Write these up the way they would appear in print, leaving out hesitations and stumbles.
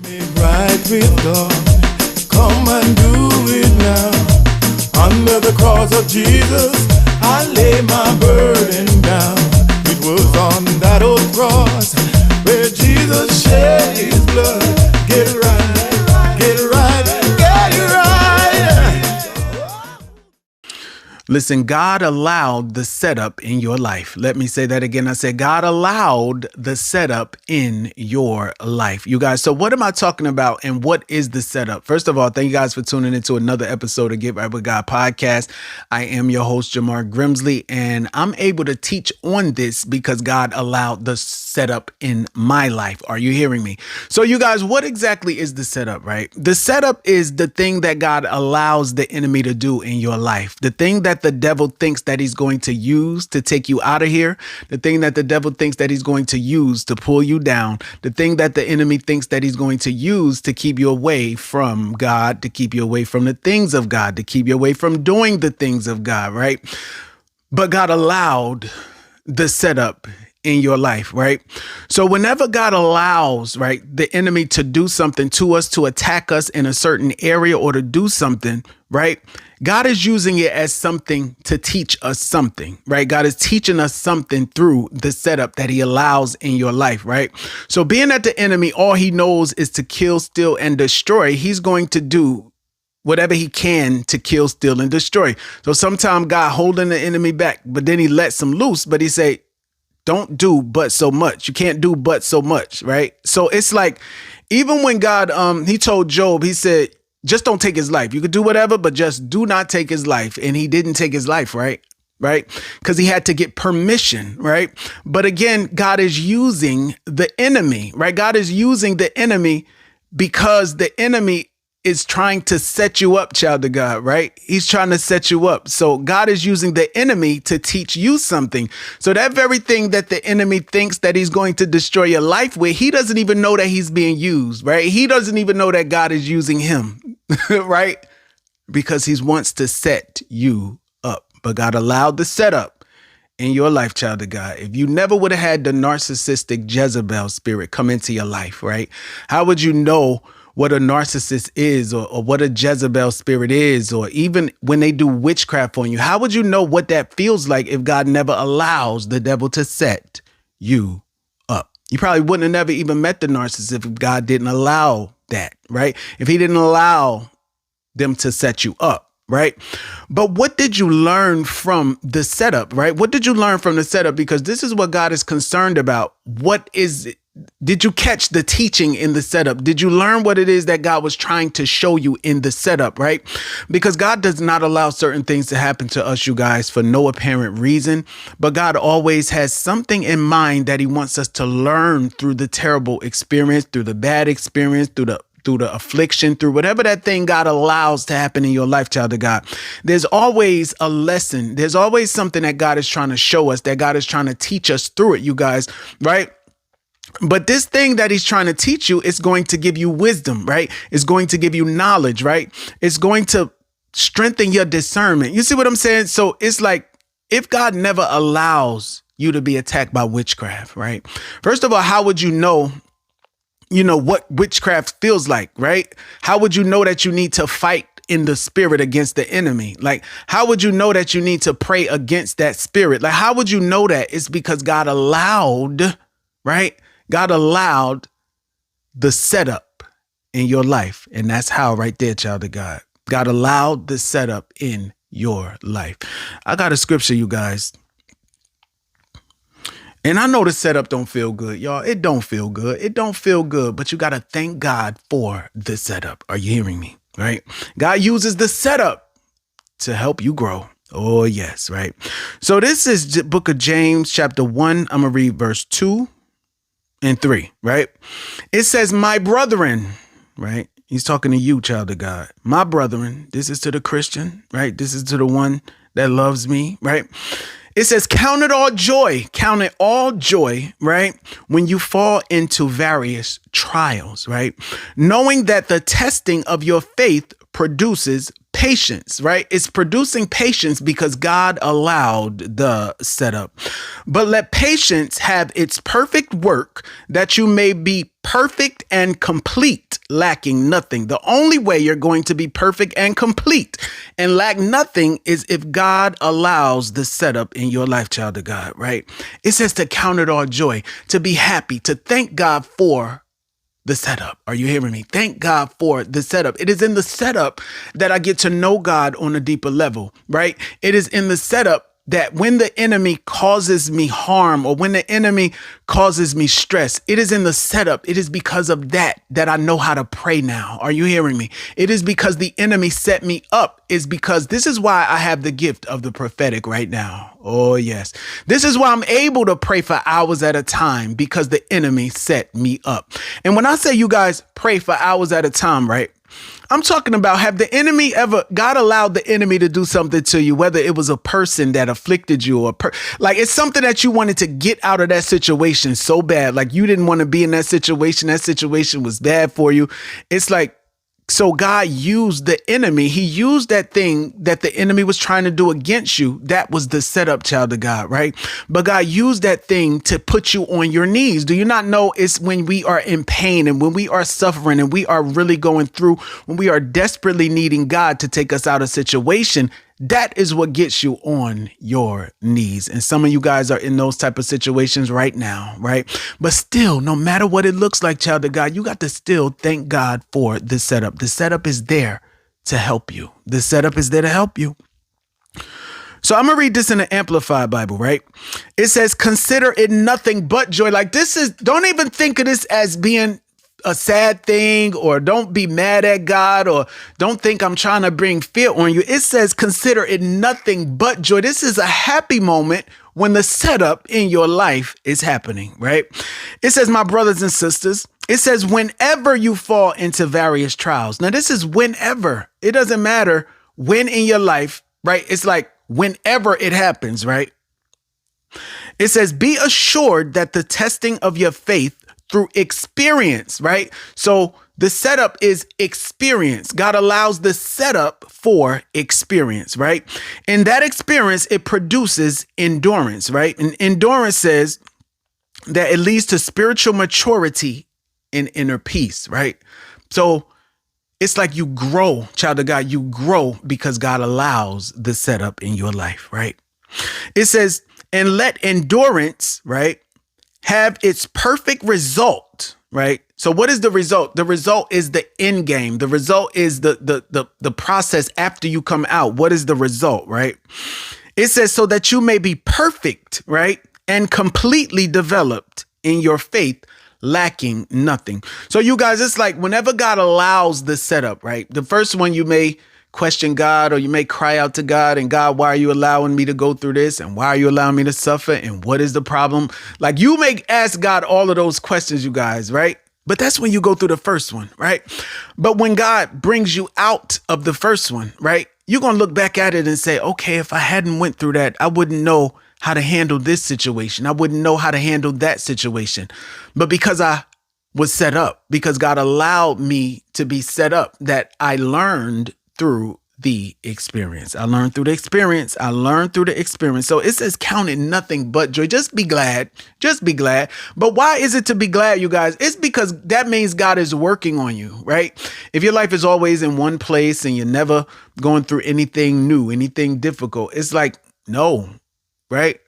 Make right with God. Come and do it now. Under the cross of Jesus, I lay my burden down. It was on that old cross where Jesus shed his blood. Get it right, get it right, get it right. Listen, God allowed the setup in your life. Let me say that again. I said, God allowed the setup in your life. You guys, so what am I talking about and what is the setup? First of all, thank you guys for tuning into another episode of Get Right With God podcast. I am your host, Jamar Grimsley, and I'm able to teach on this because God allowed the setup in my life. Are you hearing me? So you guys, what exactly is the setup, right? The setup is the thing that God allows the enemy to do in your life. The thing that the devil thinks that he's going to use to take you out of here, the thing that the devil thinks that he's going to use to pull you down, the thing that the enemy thinks that he's going to use to keep you away from God, to keep you away from the things of God, to keep you away from doing the things of God, right? But God allowed the setup in your life, right? So whenever God allows, right, the enemy to do something to us, to attack us in a certain area or to do something, right? God is using it as something to teach us something, right? God is teaching us something through the setup that he allows in your life, right? So being that the enemy, all he knows is to kill, steal, and destroy, he's going to do whatever he can to kill, steal, and destroy. So sometimes God holding the enemy back, but then he lets him loose, but he say, don't do but so much. You can't do but so much, right? So it's like, even when God, he told Job, he said, just don't take his life. You could do whatever, but just do not take his life. And he didn't take his life, right? Right? Because he had to get permission, right? But again, God is using the enemy, right? God is using the enemy because the enemy is trying to set you up, child of God, right? He's trying to set you up. So God is using the enemy to teach you something. So that very thing that the enemy thinks that he's going to destroy your life with, he doesn't even know that he's being used, right? He doesn't even know that God is using him, right? Because he wants to set you up. But God allowed the setup in your life, child of God. If you never would have had the narcissistic Jezebel spirit come into your life, right? How would you know what a narcissist is or what a Jezebel spirit is, or even when they do witchcraft on you? How would you know what that feels like if God never allows the devil to set you up? You probably wouldn't have never even met the narcissist if God didn't allow that, right? If he didn't allow them to set you up, right? But what did you learn from the setup, right? What did you learn from the setup? Because this is what God is concerned about. What is it? Did you catch the teaching in the setup? Did you learn what it is that God was trying to show you in the setup, right? Because God does not allow certain things to happen to us, you guys, for no apparent reason. But God always has something in mind that he wants us to learn through the terrible experience, through the bad experience, through the affliction, through whatever that thing God allows to happen in your life, child of God. There's always a lesson. There's always something that God is trying to show us, that God is trying to teach us through it, you guys, right? But this thing that he's trying to teach you is going to give you wisdom, right? It's going to give you knowledge, right? It's going to strengthen your discernment. You see what I'm saying? So it's like, if God never allows you to be attacked by witchcraft, right? First of all, how would you know what witchcraft feels like, right? How would you know that you need to fight in the spirit against the enemy? Like, how would you know that you need to pray against that spirit? Like, how would you know that? It's because God allowed, right? God allowed the setup in your life. And that's how, right there, child of God. God allowed the setup in your life. I got a scripture, you guys. And I know the setup don't feel good, y'all. It don't feel good. It don't feel good. But you got to thank God for the setup. Are you hearing me? Right? God uses the setup to help you grow. Oh, yes. Right. So this is the book of James, chapter 1. I'm going to read verse 2 and 3, right? It says, my brethren, right? He's talking to you, child of God. My brethren, this is to the Christian, right? This is to the one that loves me, right? It says, count it all joy, right? When you fall into various trials, right? Knowing that the testing of your faith produces patience, right? It's producing patience because God allowed the setup. But let patience have its perfect work, that you may be perfect and complete, lacking nothing. The only way you're going to be perfect and complete and lack nothing is if God allows the setup in your life, child of God, right? It says to count it all joy, to be happy, to thank God for the setup. Are you hearing me? Thank God for the setup. It is in the setup that I get to know God on a deeper level, right? It is in the setup that when the enemy causes me harm or when the enemy causes me stress, it is in the setup. It is because of that I know how to pray now. Are you hearing me? It is because the enemy set me up. Is because this is why I have the gift of the prophetic right now. Oh, yes. This is why I'm able to pray for hours at a time, because the enemy set me up. And when I say you guys pray for hours at a time, right? I'm talking about, have the enemy ever, God allowed the enemy to do something to you, whether it was a person that afflicted you or like it's something that you wanted to get out of that situation so bad. Like you didn't want to be in that situation. That situation was bad for you. It's like, so God used the enemy. He used that thing that the enemy was trying to do against you. That was the setup, child of God, right? But God used that thing to put you on your knees. Do you not know it's when we are in pain and when we are suffering and we are really going through, when we are desperately needing God to take us out of situation, that is what gets you on your knees. And some of you guys are in those type of situations right now, right? But still, no matter what it looks like, child of God, you got to still thank God for the setup. The setup is there to help you. The setup is there to help you. So I'm going to read this in the Amplified Bible, right? It says, consider it nothing but joy. Like this is, don't even think of this as being a sad thing, or don't be mad at God, or don't think I'm trying to bring fear on you. It says, consider it nothing but joy. This is a happy moment when the setup in your life is happening, right? It says, my brothers and sisters, it says, whenever you fall into various trials. Now, this is whenever. It doesn't matter when in your life, right? It's like whenever it happens, right? It says, be assured that the testing of your faith through experience, right? So the setup is experience. God allows the setup for experience, right? And that experience, it produces endurance, right? And endurance says that it leads to spiritual maturity and inner peace, right? So it's like you grow, child of God, you grow because God allows the setup in your life, right? It says, and let endurance, right, have its perfect result, right? So what is the result? The result is the end game. The result is the process after you come out. What is the result, right? It says, so that you may be perfect, right? And completely developed in your faith, lacking nothing. So you guys, it's like whenever God allows the setup, right? The first one, you may question God, or you may cry out to God, and God, why are you allowing me to go through this? And why are you allowing me to suffer? And what is the problem? Like you may ask God all of those questions, you guys, right? But that's when you go through the first one, right? But when God brings you out of the first one, right, you're going to look back at it and say, okay, if I hadn't went through that, I wouldn't know how to handle this situation. I wouldn't know how to handle that situation. But because I was set up, because God allowed me to be set up, that I learned through the experience. I learned through the experience. I learned through the experience. So it says, count it nothing but joy. Just be glad. Just be glad. But why is it to be glad, you guys? It's because that means God is working on you, right? If your life is always in one place and you're never going through anything new, anything difficult, it's like, no, right?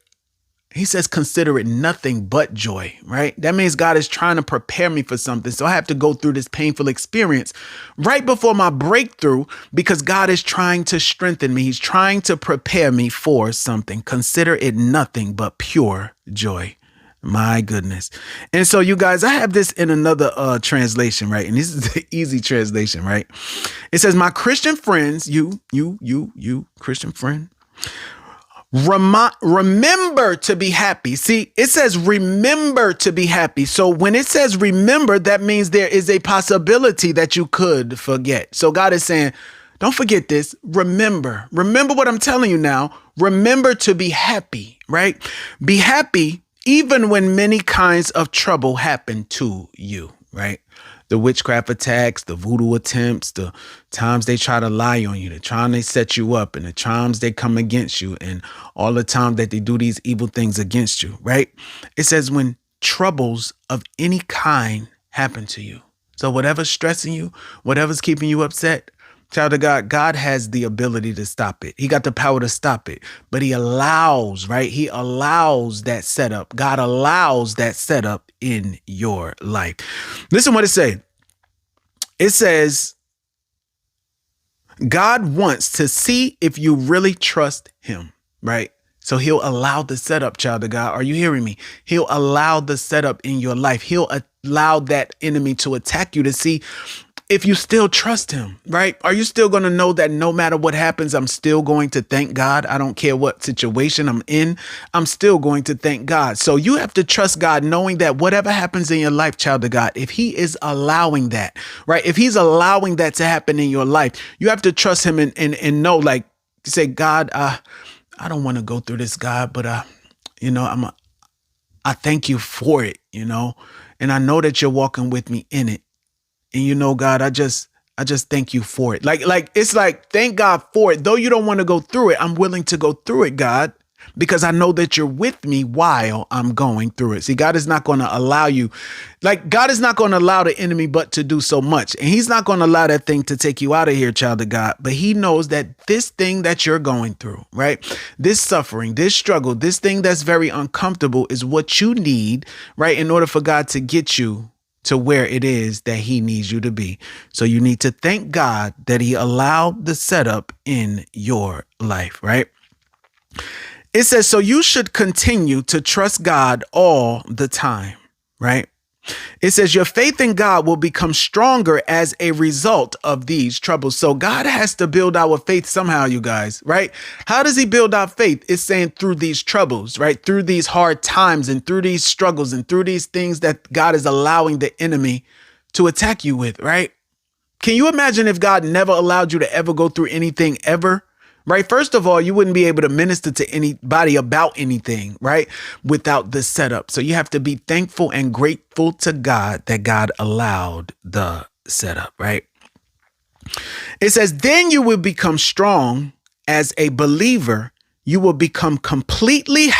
He says, consider it nothing but joy, right? That means God is trying to prepare me for something. So I have to go through this painful experience right before my breakthrough, because God is trying to strengthen me. He's trying to prepare me for something. Consider it nothing but pure joy. My goodness. And so you guys, I have this in another translation, right? And this is the easy translation, right? It says, my Christian friends, you Christian friend, remember to be happy. See, it says remember to be happy. So when it says remember, that means there is a possibility that you could forget. So God is saying, don't forget this. Remember what I'm telling you now. Remember to be happy, right? Be happy even when many kinds of trouble happen to you, right? the witchcraft attacks, the voodoo attempts, the times they try to lie on you, the time they set you up, and the times they come against you, and all the time that they do these evil things against you, right? It says when troubles of any kind happen to you. So whatever's stressing you, whatever's keeping you upset, child of God, God has the ability to stop it. He got the power to stop it, but he allows, right? He allows that setup. God allows that setup in your life. Listen what it says. It says, God wants to see if you really trust him, right? So he'll allow the setup, child of God. Are you hearing me? He'll allow the setup in your life. He'll allow that enemy to attack you to see if you still trust him, right? Are you still going to know that no matter what happens, I'm still going to thank God? I don't care what situation I'm in. I'm still going to thank God. So you have to trust God, knowing that whatever happens in your life, child of God, if he is allowing that, right? If he's allowing that to happen in your life, you have to trust him and know, like, say, God, I don't want to go through this, God, but I thank you for it, and I know that you're walking with me in it. And God, I just thank you for it. Like it's like, thank God for it. Though you don't want to go through it, I'm willing to go through it, God, because I know that you're with me while I'm going through it. See, God is not going to allow you, God is not going to allow the enemy but to do so much. And he's not going to allow that thing to take you out of here, child of God. But he knows that this thing that you're going through, right? This suffering, this struggle, this thing that's very uncomfortable is what you need, right? In order for God to get you to where it is that he needs you to be. So you need to thank God that he allowed the setup in your life, right? It says, so you should continue to trust God all the time, right? It says your faith in God will become stronger as a result of these troubles. So God has to build our faith somehow, you guys, right? How does he build our faith? It's saying through these troubles, right? Through these hard times and through these struggles and through these things that God is allowing the enemy to attack you with, right? Can you imagine if God never allowed you to ever go through anything ever? Right. First of all, you wouldn't be able to minister to anybody about anything, right, without the setup. So you have to be thankful and grateful to God that God allowed the setup. Right. It says, then you will become strong as a believer. You will become completely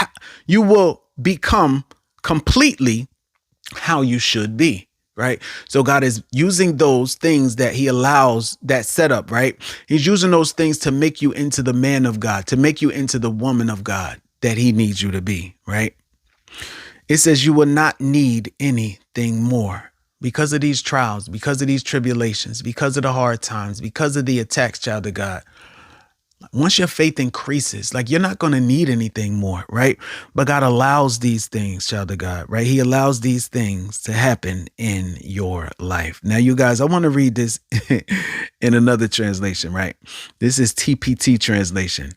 how you should be. Right. So God is using those things that he allows that setup. Right. He's using those things to make you into the man of God, to make you into the woman of God that he needs you to be. Right. It says you will not need anything more because of these trials, because of these tribulations, because of the hard times, because of the attacks, child of God. Once your faith increases, you're not going to need anything more, right? But God allows these things, child of God, right? He allows these things to happen in your life. Now, you guys, I want to read this in another translation, right? This is TPT translation.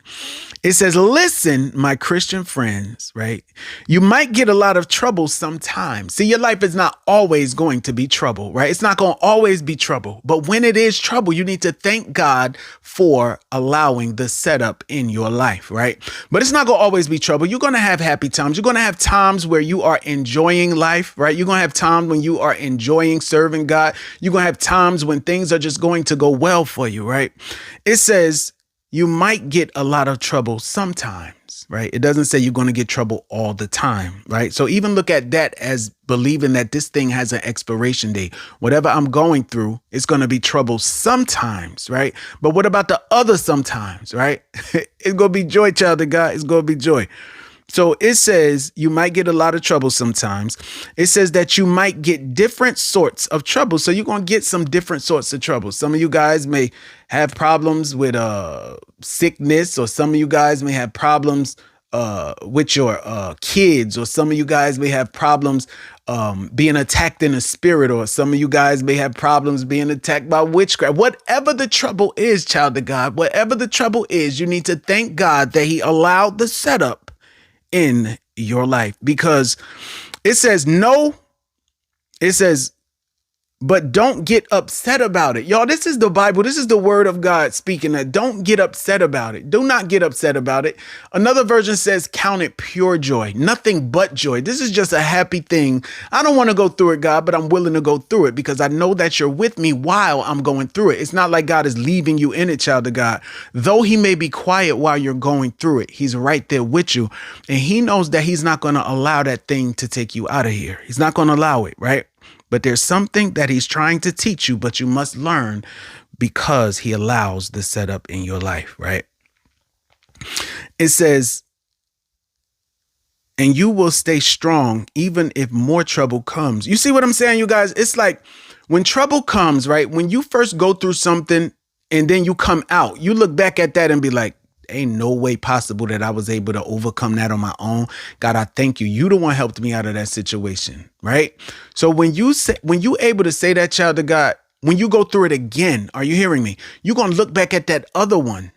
It says, listen, my Christian friends, right? You might get a lot of trouble sometimes. See, your life is not always going to be trouble, right? It's not going to always be trouble. But when it is trouble, you need to thank God for allowing the setup in your life, right? But it's not going to always be trouble. You're going to have happy times. You're going to have times where you are enjoying life, right? You're going to have times when you are enjoying serving God. You're going to have times when things are just going to go well for you, right? It says, you might get a lot of trouble sometimes, right? It doesn't say you're going to get trouble all the time, right? So even look at that as believing that this thing has an expiration date. Whatever I'm going through, it's going to be trouble sometimes, right? But what about the other sometimes, right? It's going to be joy, child of God. It's going to be joy. So it says you might get a lot of trouble sometimes. It says that you might get different sorts of trouble. So you're going to get some different sorts of trouble. Some of you guys may have problems with sickness, or some of you guys may have problems with your kids, or some of you guys may have problems being attacked in a spirit, or some of you guys may have problems being attacked by witchcraft. Whatever the trouble is, child of God, whatever the trouble is, you need to thank God that he allowed the setup in your life, because it says but don't get upset about it. Y'all, this is the Bible. This is the word of God speaking that don't get upset about it. Do not get upset about it. Another version says, count it pure joy, nothing but joy. This is just a happy thing. I don't want to go through it, God, but I'm willing to go through it because I know that you're with me while I'm going through it. It's not like God is leaving you in it, child of God. Though he may be quiet while you're going through it, he's right there with you. And he knows that he's not going to allow that thing to take you out of here. He's not going to allow it, right? But there's something that he's trying to teach you, but you must learn because he allows the setup in your life, right? It says, and you will stay strong even if more trouble comes. You see what I'm saying, you guys? It's like when trouble comes, right? When you first go through something and then you come out, you look back at that and be like, ain't no way possible that I was able to overcome that on my own. God, I thank you. You the one helped me out of that situation, right? So when you able to say that, child of God, when you go through it again, are you hearing me? You're going to look back at that other one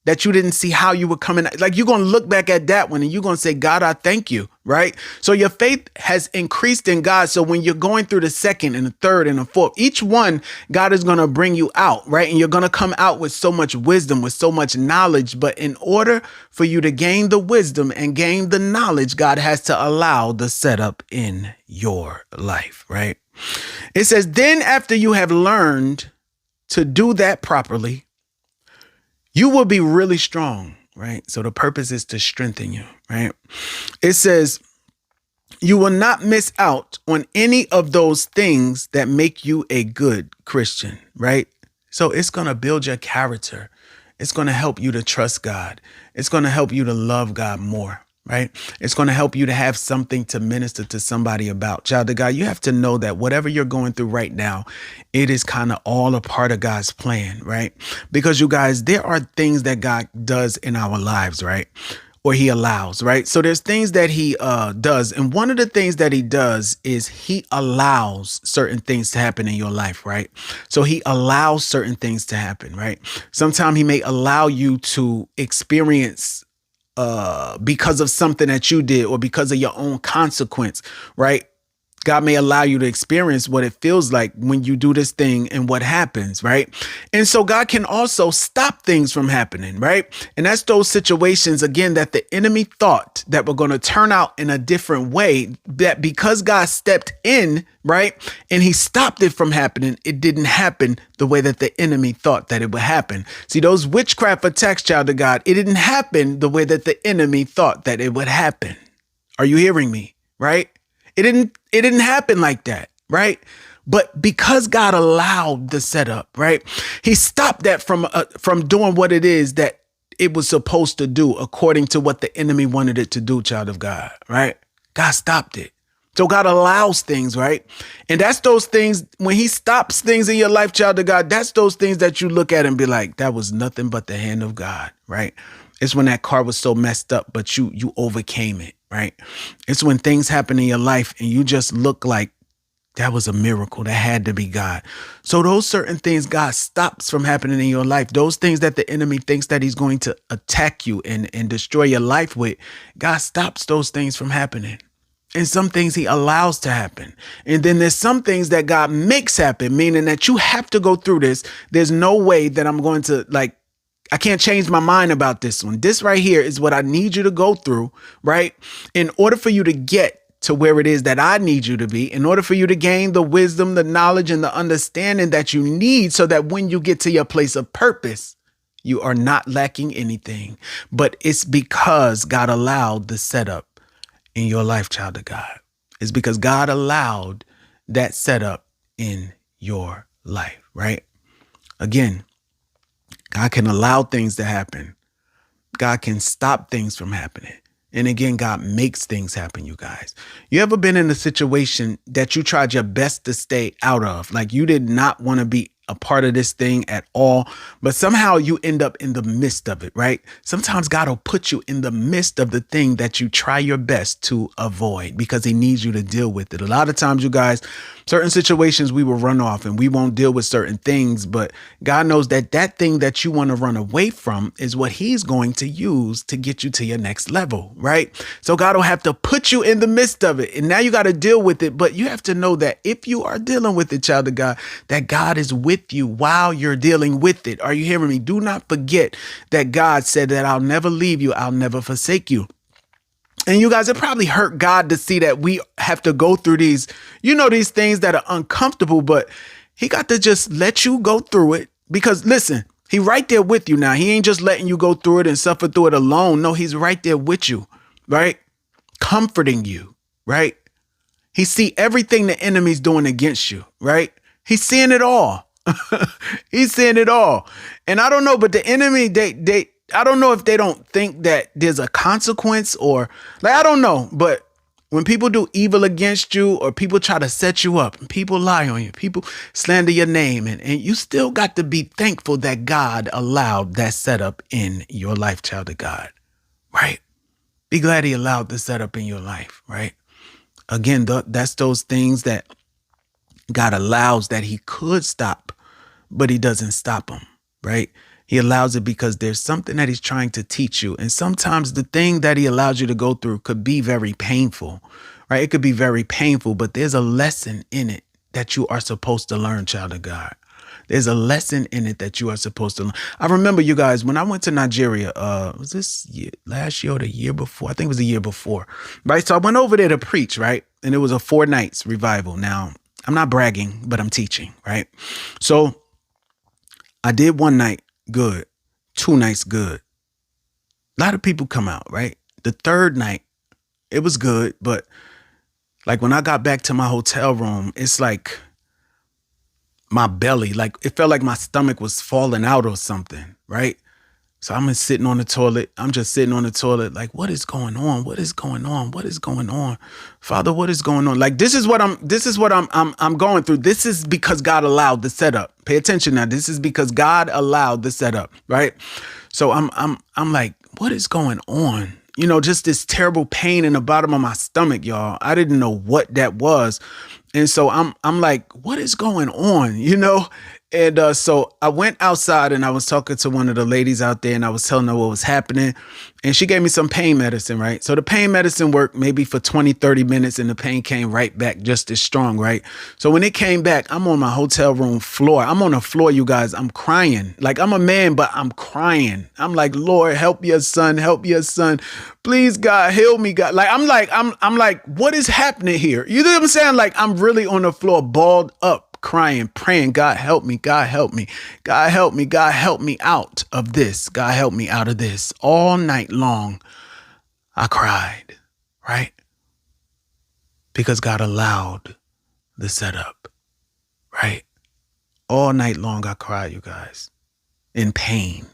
that you didn't see how you were coming. Like you're going to look back at that one and you're going to say, God, I thank you. Right. So your faith has increased in God. So when you're going through the second and the third and the fourth, each one, God is going to bring you out. Right. And you're going to come out with so much wisdom, with so much knowledge. But in order for you to gain the wisdom and gain the knowledge, God has to allow the setup in your life. Right. It says, then after you have learned to do that properly, you will be really strong, right? So the purpose is to strengthen you, right? It says, you will not miss out on any of those things that make you a good Christian, right? So it's going to build your character. It's going to help you to trust God. It's going to help you to love God more, right? It's going to help you to have something to minister to somebody about. Child of God, you have to know that whatever you're going through right now, it is kind of all a part of God's plan, right? Because you guys, there are things that God does in our lives, right? Or he allows, right? So there's things that he does. And one of the things that he does is he allows certain things to happen in your life, right? So he allows certain things to happen, right? Sometimes he may allow you to experience because of something that you did or because of your own consequence, right? God may allow you to experience what it feels like when you do this thing and what happens, right? And so God can also stop things from happening, right? And that's those situations, again, that the enemy thought that were going to turn out in a different way, that because God stepped in, right, and he stopped it from happening, it didn't happen the way that the enemy thought that it would happen. See, those witchcraft attacks, child of God, it didn't happen the way that the enemy thought that it would happen. Are you hearing me, right? It didn't happen like that, right? But because God allowed the setup, right? He stopped that from doing what it is that it was supposed to do according to what the enemy wanted it to do, child of God, right? God stopped it. So God allows things, right? And that's those things, when he stops things in your life, child of God, that's those things that you look at and be like, that was nothing but the hand of God, right? It's when that car was so messed up, but you overcame it, right? It's when things happen in your life and you just look like that was a miracle. That had to be God. So those certain things God stops from happening in your life, those things that the enemy thinks that he's going to attack you and destroy your life with, God stops those things from happening. And some things he allows to happen. And then there's some things that God makes happen, meaning that you have to go through this. There's no way that I'm going to I can't change my mind about this one. This right here is what I need you to go through, right? In order for you to get to where it is that I need you to be, in order for you to gain the wisdom, the knowledge, and the understanding that you need so that when you get to your place of purpose, you are not lacking anything. But it's because God allowed the setup in your life, child of God. It's because God allowed that setup in your life, right? Again, God can allow things to happen. God can stop things from happening. And again, God makes things happen, you guys. You ever been in a situation that you tried your best to stay out of? Like you did not want to be a part of this thing at all, but somehow you end up in the midst of it, right? Sometimes God will put you in the midst of the thing that you try your best to avoid because he needs you to deal with it. A lot of times, you guys, certain situations we will run off and we won't deal with certain things, but God knows that that thing that you want to run away from is what he's going to use to get you to your next level, right? So God will have to put you in the midst of it. And now you got to deal with it. But you have to know that if you are dealing with it, child of God, that God is with you while you're dealing with it. Are you hearing me? Do not forget that God said that I'll never leave you. I'll never forsake you. And you guys, it probably hurt God to see that we have to go through these, these things that are uncomfortable, but he got to just let you go through it because listen, he right there with you now. He ain't just letting you go through it and suffer through it alone. No, he's right there with you, right? Comforting you, right? He see everything the enemy's doing against you, right? He's seeing it all. He's seeing it all. And I don't know, but the enemy, I don't know if they don't think that there's a consequence or I don't know. But when people do evil against you or people try to set you up and people lie on you, people slander your name and you still got to be thankful that God allowed that setup in your life, child of God, right? Be glad he allowed the setup in your life, right? Again, that's those things that God allows that he could stop, but he doesn't stop them, right? He allows it because there's something that he's trying to teach you. And sometimes the thing that he allows you to go through could be very painful, right? It could be very painful, but there's a lesson in it that you are supposed to learn, child of God. There's a lesson in it that you are supposed to learn. I remember, you guys, when I went to Nigeria, was this last year or the year before? I think it was the year before, right? So I went over there to preach, right? And it was a 4 nights revival. Now, I'm not bragging, but I'm teaching, right? So I did 1 night good, 2 nights good. A lot of people come out, right? The 3rd night, it was good, but like when I got back to my hotel room, it's like my belly, like it felt like my stomach was falling out or something, right? So I'm just sitting on the toilet. I'm just sitting on the toilet like, what is going on? What is going on? What is going on? Father, what is going on? Like, this is what I'm going through. This is because God allowed the setup. Pay attention now. This is because God allowed the setup, right? So I'm like, what is going on? Just this terrible pain in the bottom of my stomach, y'all. I didn't know what that was. And so I'm like, what is going on? And so I went outside and I was talking to one of the ladies out there and I was telling her what was happening. And she gave me some pain medicine, right? So the pain medicine worked maybe for 20, 30 minutes and the pain came right back just as strong, right? So when it came back, I'm on my hotel room floor. I'm on the floor, you guys. I'm crying. Like, I'm a man, but I'm crying. I'm like, Lord, help your son. Help your son. Please, God, heal me, God. Like, I'm like, what is happening here? You know what I'm saying? Like, I'm really on the floor, balled up, crying, praying, God, help me, God, help me, God, help me, God, help me out of this. God, help me out of this. All night long, I cried, right? Because God allowed the setup, right? All night long, I cried, you guys, in pain,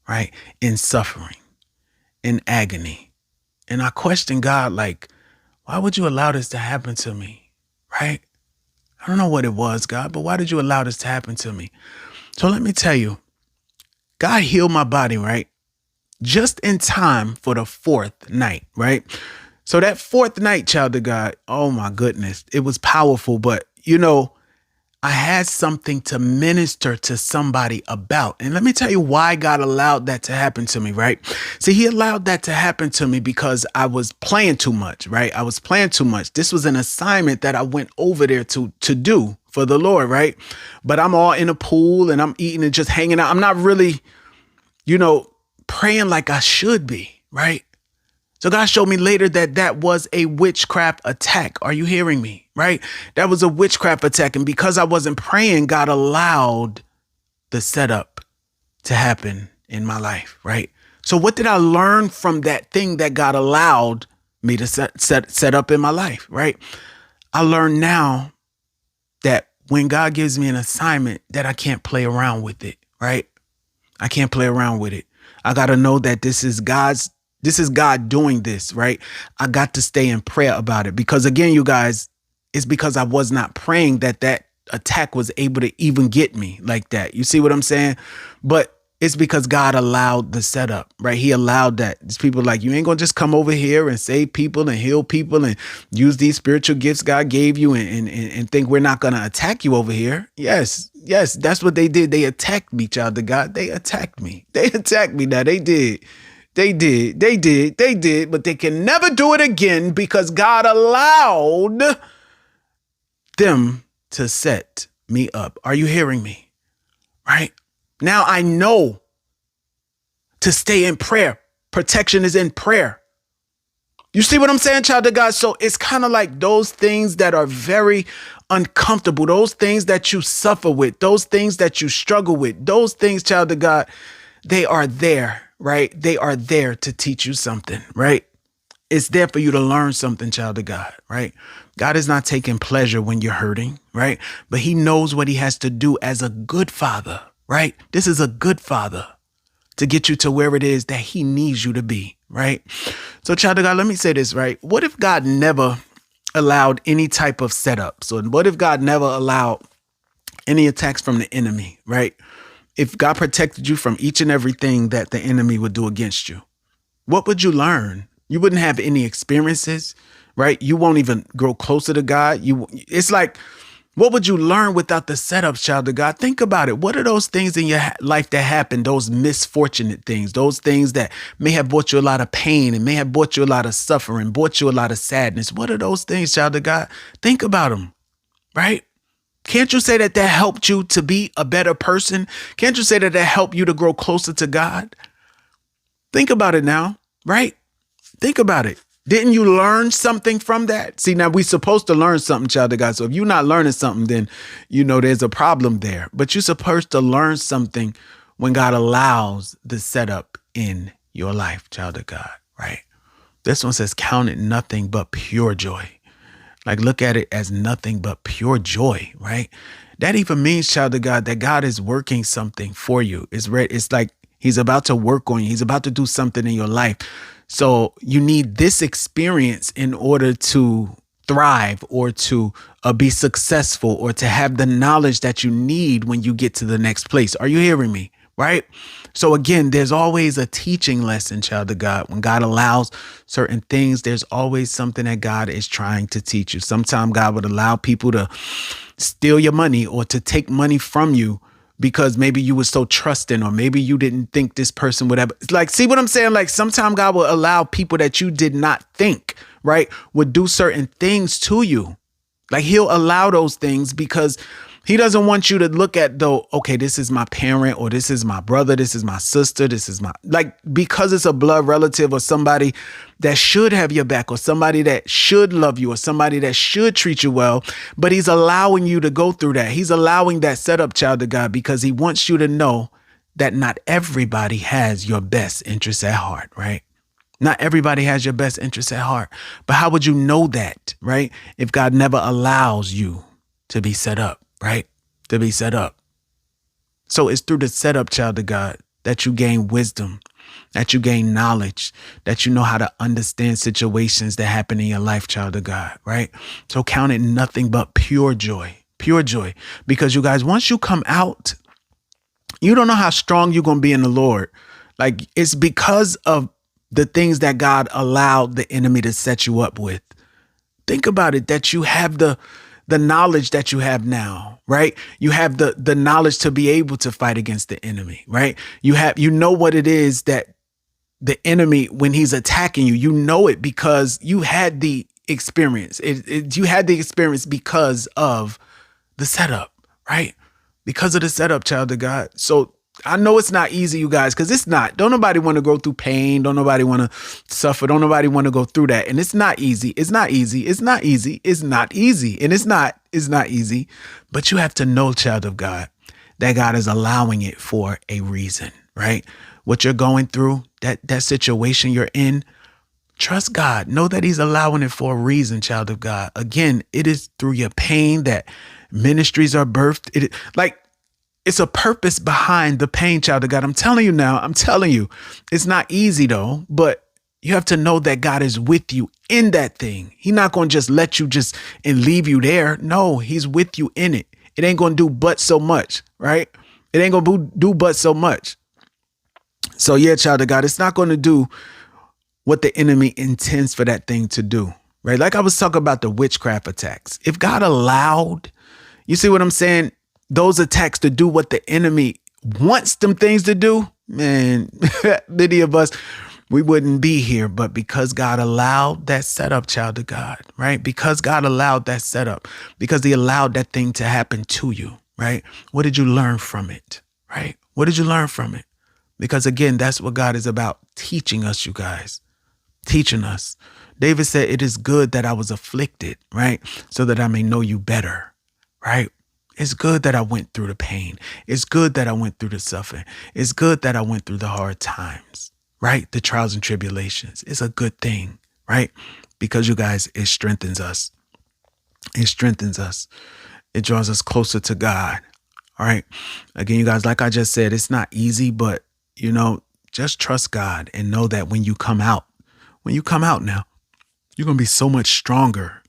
right? In suffering, in agony. And I questioned God, like, why would you allow this to happen to me, right? I don't know what it was, God, but why did you allow this to happen to me? So let me tell you, God healed my body, right? Just in time for the 4th night, right? So that 4th night, child of God, oh my goodness, it was powerful. But, I had something to minister to somebody about. And let me tell you why God allowed that to happen to me, right? See, he allowed that to happen to me because I was playing too much, right? I was playing too much. This was an assignment that I went over there to do for the Lord, right? But I'm all in a pool and I'm eating and just hanging out. I'm not really, praying like I should be, right? So God showed me later that that was a witchcraft attack. Are you hearing me? Right? That was a witchcraft attack. And because I wasn't praying, God allowed the setup to happen in my life. Right? So what did I learn from that thing that God allowed me to set up in my life? Right? I learned now that when God gives me an assignment, that I can't play around with it. Right? I can't play around with it. I got to know that this is God doing this, right? I got to stay in prayer about it because again, you guys, it's because I was not praying that attack was able to even get me like that. You see what I'm saying? But it's because God allowed the setup, right? He allowed that. These people like, you ain't gonna just come over here and save people and heal people and use these spiritual gifts God gave you and think we're not gonna attack you over here. Yes, that's what they did. They attacked me, child of God. They attacked me. They attacked me. Now they did. They did, but they can never do it again because God allowed them to set me up. Are you hearing me? Right? Now I know to stay in prayer. Protection is in prayer. You see what I'm saying, child of God? So it's kind of like those things that are very uncomfortable, those things that you suffer with, those things that you struggle with, those things, child of God, they are there, right? They are there to teach you something, right? It's there for you to learn something, child of God, right? God is not taking pleasure when you're hurting, right? But he knows what he has to do as a good father, right? This is a good father to get you to where it is that he needs you to be, right? So, child of God, let me say this, right? What if God never allowed any type of setup? So what if God never allowed any attacks from the enemy, right? If God protected you from each and everything that the enemy would do against you, what would you learn? You wouldn't have any experiences, right? You won't even grow closer to God. It's like, what would you learn without the setups, child of God? Think about it. What are those things in your life that happen? Those misfortunate things, those things that may have brought you a lot of pain and may have brought you a lot of suffering, brought you a lot of sadness. What are those things, child of God? Think about them, right? Can't you say that helped you to be a better person? Can't you say that helped you to grow closer to God? Think about it now, right? Think about it. Didn't you learn something from that? See, now we're supposed to learn something, child of God. So if you're not learning something, then, there's a problem there. But you're supposed to learn something when God allows the setup in your life, child of God, right? This one says, count it nothing but pure joy. Like, look at it as nothing but pure joy, right? That even means, child of God, that God is working something for you. It's like he's about to work on you. He's about to do something in your life. So you need this experience in order to thrive or to be successful or to have the knowledge that you need when you get to the next place. Are you hearing me? Right? So again, there's always a teaching lesson, child of God. When God allows certain things, there's always something that God is trying to teach you. Sometimes God would allow people to steal your money or to take money from you because maybe you were so trusting, or maybe you didn't think this person would ever, like, see what I'm saying? Like, sometimes God will allow people that you did not think, right, would do certain things to you. Like, he'll allow those things because he doesn't want you to look at, though, okay, this is my parent, or this is my brother, this is my sister, this is because it's a blood relative or somebody that should have your back, or somebody that should love you, or somebody that should treat you well. But he's allowing you to go through that. He's allowing that setup, child of God, because he wants you to know that not everybody has your best interests at heart, right? Not everybody has your best interests at heart. But how would you know that, right? If God never allows you to be set up, right? To be set up. So it's through the setup, child of God, that you gain wisdom, that you gain knowledge, that you know how to understand situations that happen in your life, child of God, right? So count it nothing but pure joy, because you guys, once you come out, you don't know how strong you're going to be in the Lord. Like, it's because of the things that God allowed the enemy to set you up with. Think about it, that you have the knowledge that you have now, right? You have the knowledge to be able to fight against the enemy, right? You know what it is that the enemy, when he's attacking you, you know it because you had the experience. You had the experience because of the setup, right? Because of the setup, child of God. So I know it's not easy, you guys, because it's not. Don't nobody want to go through pain. Don't nobody want to suffer. Don't nobody want to go through that. And it's not easy. It's not easy. It's not easy. It's not easy. And it's not easy. But you have to know, child of God, that God is allowing it for a reason, right? What you're going through, that situation you're in, trust God. Know that he's allowing it for a reason, child of God. Again, it is through your pain that ministries are birthed. It's a purpose behind the pain, child of God. I'm telling you, it's not easy though, but you have to know that God is with you in that thing. He's not going to just let you and leave you there. No, he's with you in it. it ain't going to do but so much, right? It ain't going to do but so much. So yeah, child of God, it's not going to do what the enemy intends for that thing to do, right? Like I was talking about the witchcraft attacks. If God allowed, you see what I'm saying, those attacks to do what the enemy wants them things to do, man, many of us, we wouldn't be here. But because God allowed that setup, child of God, right? Because God allowed that setup, because he allowed that thing to happen to you, right? What did you learn from it, right? What did you learn from it? Because again, that's what God is about, teaching us, you guys, teaching us. David said, it is good that I was afflicted, right? So that I may know you better, right? It's good that I went through the pain. It's good that I went through the suffering. It's good that I went through the hard times, right? The trials and tribulations. It's a good thing, right? Because you guys, it strengthens us. It strengthens us. It draws us closer to God. All right. Again, you guys, like I just said, it's not easy, but just trust God and know that when you come out now, you're going to be so much stronger,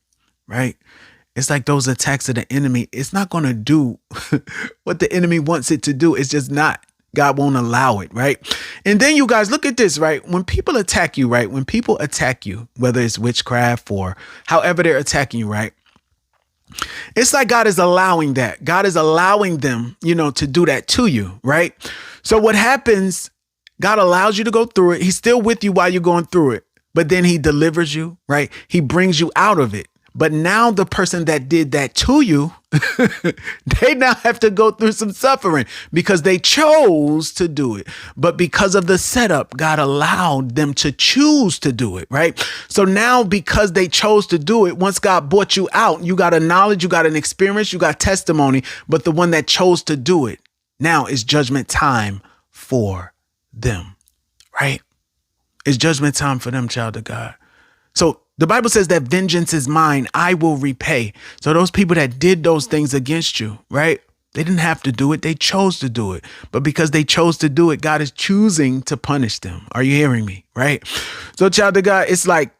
right? It's like those attacks of the enemy. It's not going to do what the enemy wants it to do. It's just not. God won't allow it, right? And then you guys, look at this, right? When people attack you, right? When people attack you, whether it's witchcraft or however they're attacking you, right? It's like God is allowing that. God is allowing them, to do that to you, right? So what happens, God allows you to go through it. He's still with you while you're going through it, but then he delivers you, right? He brings you out of it. But now the person that did that to you, they now have to go through some suffering because they chose to do it. But because of the setup, God allowed them to choose to do it, right? So now because they chose to do it, once God brought you out, you got a knowledge, you got an experience, you got testimony, but the one that chose to do it, now is judgment time for them, right? It's judgment time for them, child of God. So the Bible says that vengeance is mine, I will repay. So those people that did those things against you, right? They didn't have to do it. They chose to do it. But because they chose to do it, God is choosing to punish them. Are you hearing me? Right? So child of God, it's like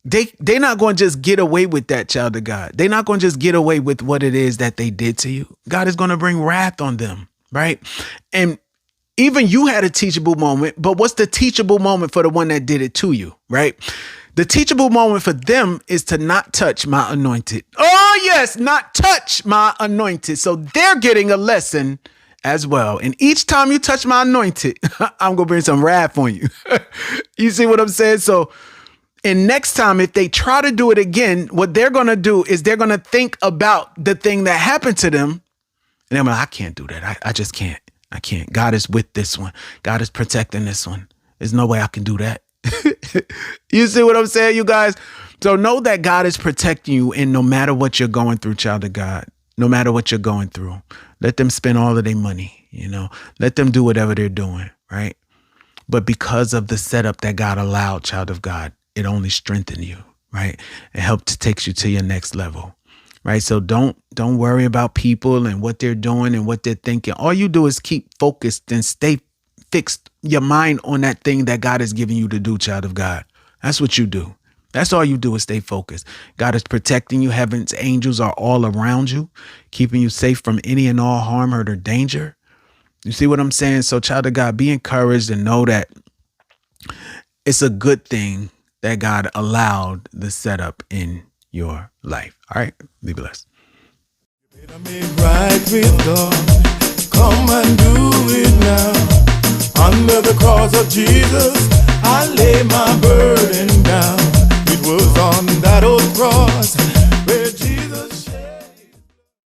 they're not going to just get away with that, child of God. They're not going to just get away with what it is that they did to you. God is going to bring wrath on them, right? And even you had a teachable moment, but what's the teachable moment for the one that did it to you, right? The teachable moment for them is to not touch my anointed. Oh, yes, not touch my anointed. So they're getting a lesson as well. And each time you touch my anointed, I'm going to bring some wrath on you. You see what I'm saying? So, and next time, if they try to do it again, what they're going to do is they're going to think about the thing that happened to them. And they're like, I can't do that. I just can't. I can't. God is with this one. God is protecting this one. There's no way I can do that. You see what I'm saying, you guys? So know that God is protecting you, and no matter what you're going through, child of God, no matter what you're going through, let them spend all of their money, let them do whatever they're doing, right? But because of the setup that God allowed, child of God, it only strengthened you, right? It helped to take you to your next level, right? So don't worry about people and what they're doing and what they're thinking. All you do is keep focused and stay fixed your mind on that thing that God is giving you to do, child of God. That's what you do. That's all you do is stay focused. God is protecting you. Heaven's angels are all around you, keeping you safe from any and all harm, hurt, or danger. You see what I'm saying? So, child of God, be encouraged and know that it's a good thing that God allowed the setup in your life. All right? Be blessed. Right with God. Come and do it now. Under the cross of Jesus, I lay my burden down. It was on that old cross